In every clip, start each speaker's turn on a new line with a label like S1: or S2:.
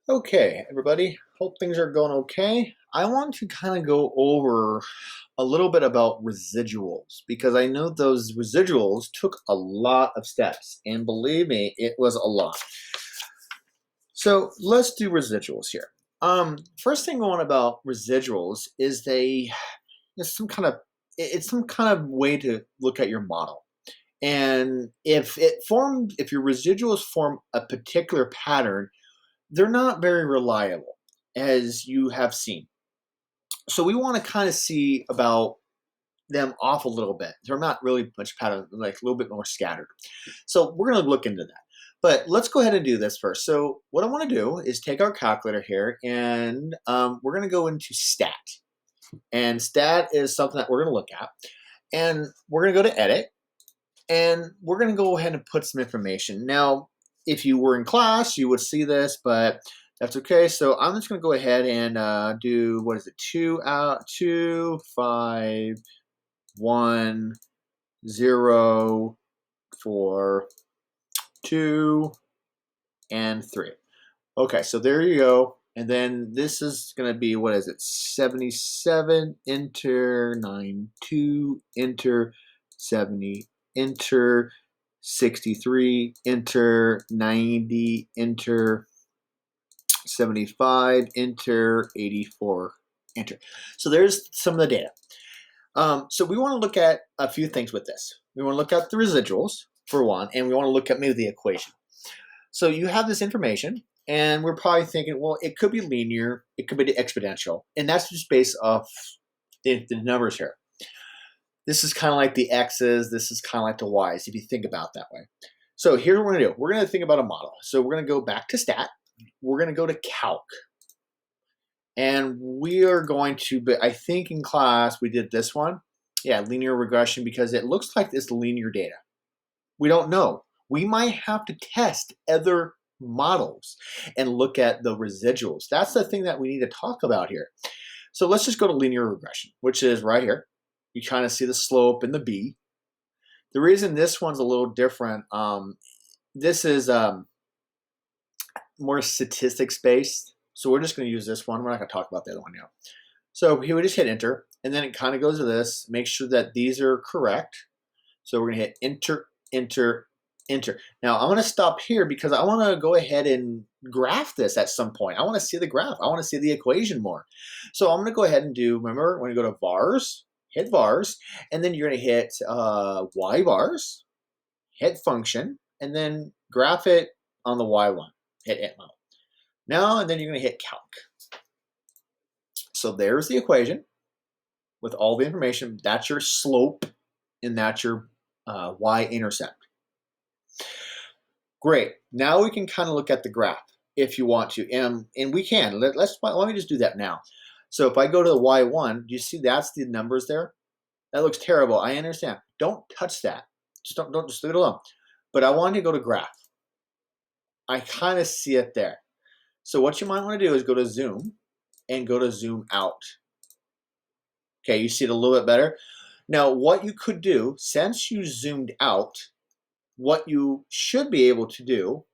S1: Okay, everybody, hope things are going okay. I want to kind of go over a little bit about residuals because I know those residuals took a lot of steps, and believe me, it was a lot. So let's do residuals here. First thing going about residuals is it's some kind of it's some kind of way to look at your model. And if your residuals form a particular pattern, they're not very reliable, as you have seen. So we want to kind of see about them off a little bit. They're not really much pattern, like a little bit more scattered. So we're going to look into that. But let's go ahead and do this first. So what I want to do is take our calculator here, and we're going to go into stat. And stat is something that we're going to look at. And we're going to go to edit, and we're going to go ahead and put some information. Now, if you were in class, you would see this, but that's okay. So I'm just going to go ahead and do, what is it, 2 5 1 0 4 2 and 3. Okay, so there you go. And then this is going to be, what is it, 77, enter, 92, enter, 70, enter, 63, enter, 90, enter, 75, enter, 84, enter. So there's some of the data. So we want to look at a few things with this. We want to look at the residuals, for one, and we want to look at maybe the equation. So you have this information, and we're probably thinking, well, it could be linear, it could be exponential, and that's just based off the numbers here. This is kind of like the x's, this is kind of like the y's, if you think about it that way. So here's what we're going to do. We're going to think about a model. So we're going to go back to stat. We're going to go to calc. And we are going to, but I think in class we did this one. Yeah, linear regression, because it looks like it's linear data. We don't know. We might have to test other models and look at the residuals. That's the thing that we need to talk about here. So let's just go to linear regression, which is right here. You kind of see the slope in the B. The reason this one's a little different, this is more statistics based. So we're just going to use this one. We're not going to talk about the other one now. So here we just hit enter, and then it kind of goes to this. Make sure that these are correct. So we're going to hit enter, enter, enter. Now I'm going to stop here because I want to go ahead and graph this at some point. I want to see the graph. I want to see the equation more. So I'm going to go ahead and do, remember, we're going to go to vars, hit vars, and then you're going to hit y bars, hit function, and then graph it on the y1. Hit it now, and then you're going to hit calc. So there's the equation with all the information. That's your slope, and that's your y-intercept. Great. Now we can kind of look at the graph if you want to, and we can. Let me just do that now. So if I go to the y1, do you see that's the numbers there? That looks terrible. I understand. Don't touch that. Just don't just leave it alone. But I want to go to graph. I kind of see it there. So what you might want to do is go to zoom and go to zoom out. Okay, you see it a little bit better. Now, what you could do, since you zoomed out, what you should be able to do,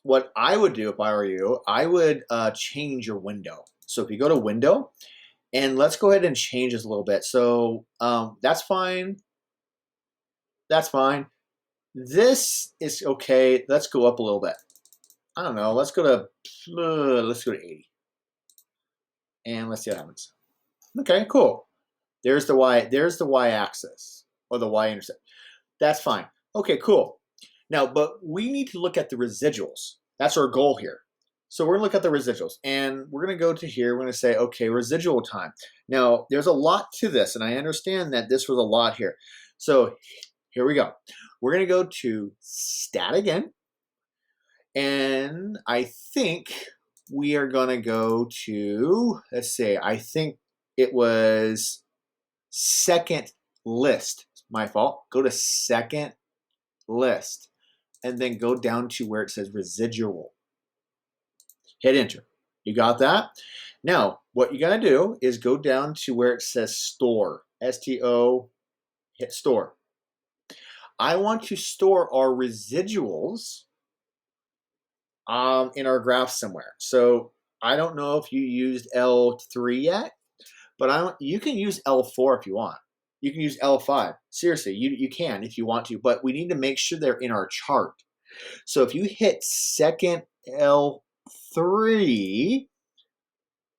S1: what I would do if I were you, I would change your window. So if you go to window, and let's go ahead and change this a little bit. So that's fine. That's fine. This is okay. Let's go up a little bit. I don't know. Let's go to 80, and let's see what happens. Okay, cool. There's the y. There's the y-axis or the y-intercept. That's fine. Okay, cool. Now, but we need to look at the residuals. That's our goal here. So we're gonna look at the residuals, and we're gonna go to here. We're gonna say, okay, residual time. Now, there's a lot to this, and I understand that this was a lot here. So here we go. We're gonna go to stat again, and I think we are gonna go to, let's see, I think it was second list. My fault. Go to second list, and then go down to where it says residual. Hit enter. You got that? Now, what you got to do is go down to where it says store. S-T-O, hit store. I want to store our residuals in our graph somewhere. So I don't know if you used L3 yet, but you can use L4 if you want. You can use L5. Seriously, you can if you want to, but we need to make sure they're in our chart. So if you hit second L3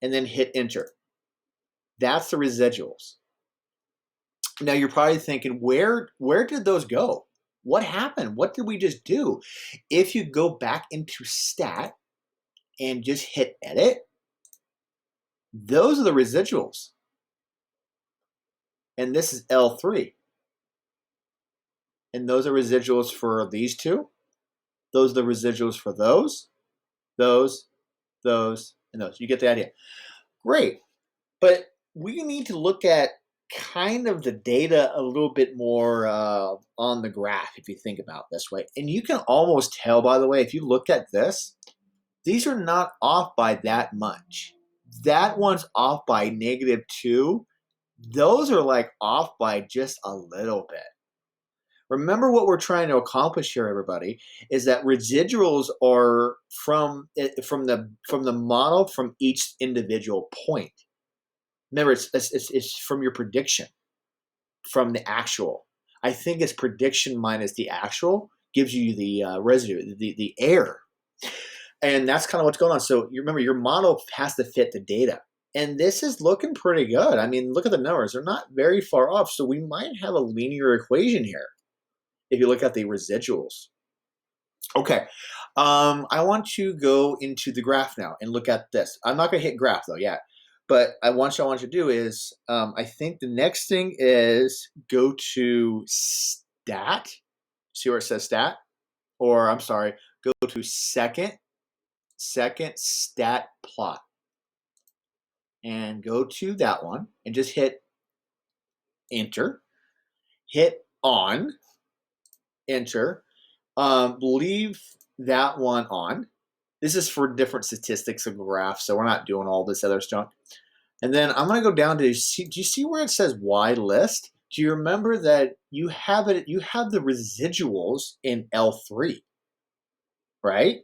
S1: and then hit enter, that's the residuals. Now you're probably thinking, where did those go? What happened? What did we just do? If you go back into stat and just hit edit, those are the residuals. And this is L3. And those are residuals for these two. Those are the residuals for those, and those. You get the idea. Great. But we need to look at kind of the data a little bit more on the graph, if you think about it this way. And you can almost tell, by the way, if you look at this, these are not off by that much. That one's off by -2. Those are like off by just a little bit. Remember what we're trying to accomplish here, everybody, is that residuals are from the model from each individual point. Remember, it's from your prediction, from the actual. I think it's prediction minus the actual gives you the residue, the error. And that's kind of what's going on. So you remember, your model has to fit the data. And this is looking pretty good. I mean, look at the numbers. They're not very far off. So we might have a linear equation here if you look at the residuals. Okay, I want to go into the graph now and look at this. I'm not going to hit graph though yet, but I want you to do is, I think the next thing is go to stat. See where it says stat? Or I'm sorry, go to second stat plot. And go to that one and just hit enter. Hit on, enter. Leave that one on. This is for different statistics of graphs, so we're not doing all this other stuff. And then I'm going to go down to, do you see where it says Y list? Do you remember that you have the residuals in L3, right?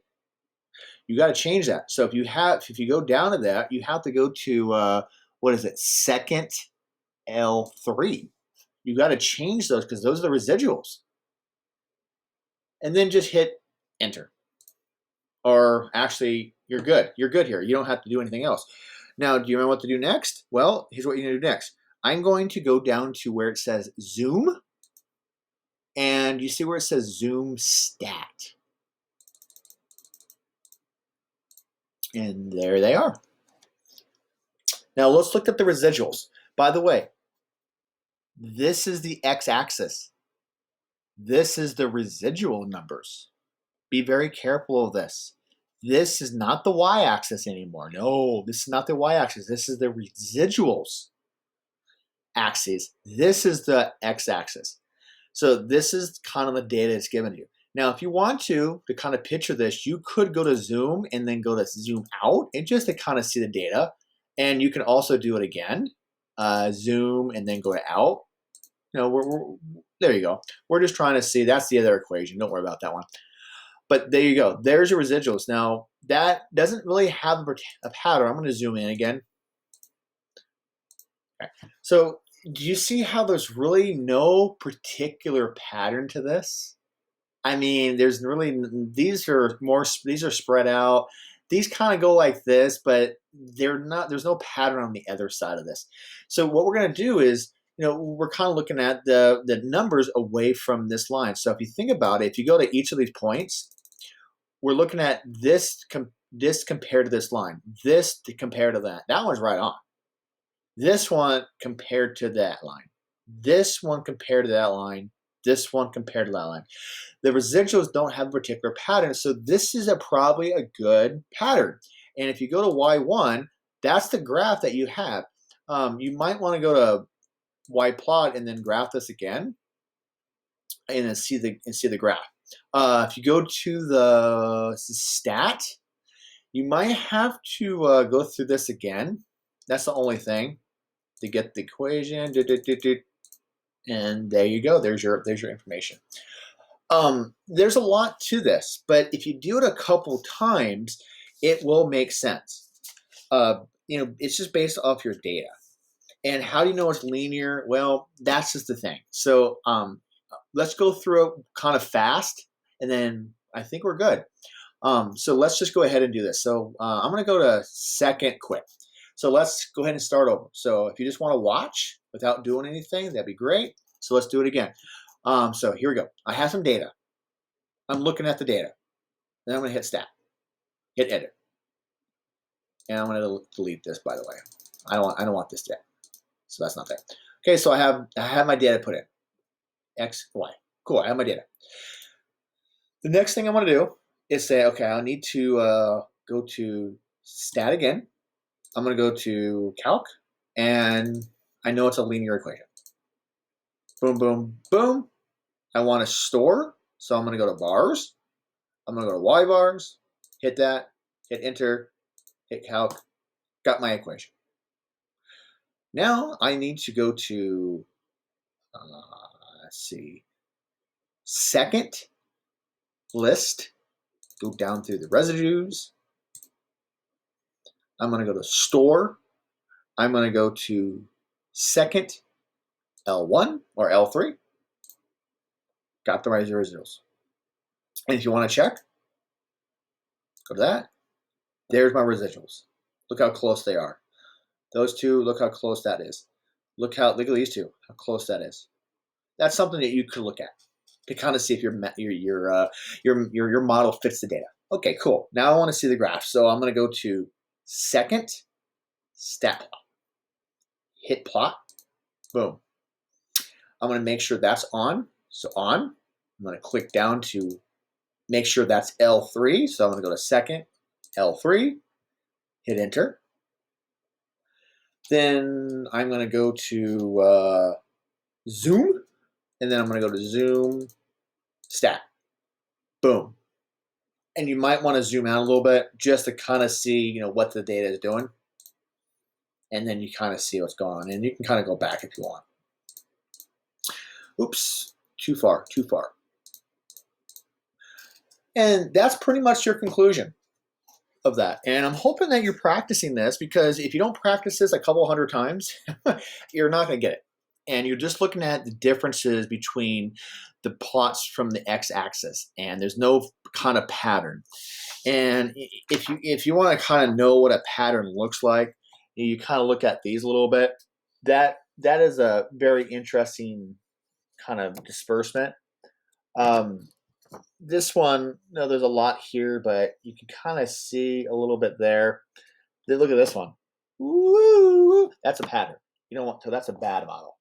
S1: You got to change that. So if you go down to that, you have to go to, what is it, second L3. You got to change those because those are the residuals. And then just hit enter. Or actually, you're good. You're good here. You don't have to do anything else. Now, do you remember what to do next? Well, here's what you're going to do next. I'm going to go down to where it says zoom. And you see where it says zoom stat. And there they are. Now let's look at the residuals. By the way, this is the x-axis. This is the residual numbers. Be very careful of this. This is not the y-axis anymore. No, this is not the y-axis. This is the residuals axis. This is the x-axis. So this is kind of the data it's given to you. Now, if you want to kind of picture this, you could go to zoom and then go to zoom out and just to kind of see the data. And you can also do it again, zoom and then go to out. You know, there you go. We're just trying to see. That's the other equation. Don't worry about that one. But there you go. There's your residuals. Now, that doesn't really have a pattern. I'm going to zoom in again. Okay. So do you see how there's really no particular pattern to this? I mean, there's really, these are spread out. These kind of go like this, but there's no pattern on the other side of this. So what we're going to do is, we're kind of looking at the numbers away from this line. So if you think about it, if you go to each of these points, we're looking at this compared to this line, this compared to that. That one's right on. This one compared to that line. This one compared to that line. This one compared to that line. The residuals don't have a particular pattern, so this is probably a good pattern. And if you go to Y1, that's the graph that you have. You might want to go to Y plot and then graph this again, and then see the graph. If you go to the stat, you might have to go through this again. That's the only thing to get the equation. And there you go. There's your information. There's a lot to this, but if you do it a couple times, it will make sense. It's just based off your data. And how do you know it's linear? Well, that's just the thing. So let's go through it kind of fast, and then I think we're good. So let's just go ahead and do this. So I'm going to go to second quick. So let's go ahead and start over. So if you just want to watch without doing anything, that'd be great. So let's do it again. So here we go. I have some data. I'm looking at the data. Then I'm going to hit stat, hit edit. And I'm going to delete this, by the way. I don't want this yet. So that's not there. Okay, so I have my data put in. X, Y. Cool, I have my data. The next thing I'm going to do is say, okay, I need to go to stat again. I'm going to go to calc, and I know it's a linear equation. Boom, boom, boom. I want to store, so I'm going to go to bars. I'm going to go to Y bars, hit that, hit enter, hit calc, got my equation. Now I need to go to, let's see, second list, go down through the residues. I'm going to go to store. I'm going to go to second L1 or L3. Got the right residuals. And if you want to check, go to that. There's my residuals. Look how close they are. Those two, look how close that is. Look at these two, how close that is. That's something that you could look at to kind of see if your model fits the data. Okay, cool. Now I want to see the graph. So I'm going to go to second stat plot. Hit plot. Boom. I'm going to make sure that's on. So on. I'm going to click down to make sure that's L3. So I'm going to go to second L3. Hit enter. Then I'm going to go to zoom. And then I'm going to go to zoom stat. Boom. And you might want to zoom out a little bit just to kind of see, what the data is doing. And then you kind of see what's going on. And you can kind of go back if you want. Oops, too far. And that's pretty much your conclusion of that. And I'm hoping that you're practicing this, because if you don't practice this a couple hundred times, you're not going to get it. And you're just looking at the differences between the plots from the x-axis, and there's no kind of pattern. And if you want to kind of know what a pattern looks like, you kind of look at these a little bit. That is a very interesting kind of disbursement. This one, there's a lot here, but you can kind of see a little bit there. Look at this one. Woo! That's a pattern. So that's a bad model.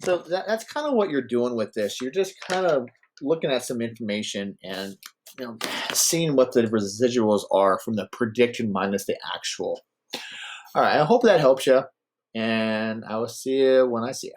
S1: So that's kind of what you're doing with this. You're just kind of looking at some information and seeing what the residuals are from the predicted minus the actual. All right, I hope that helps you, and I will see you when I see you.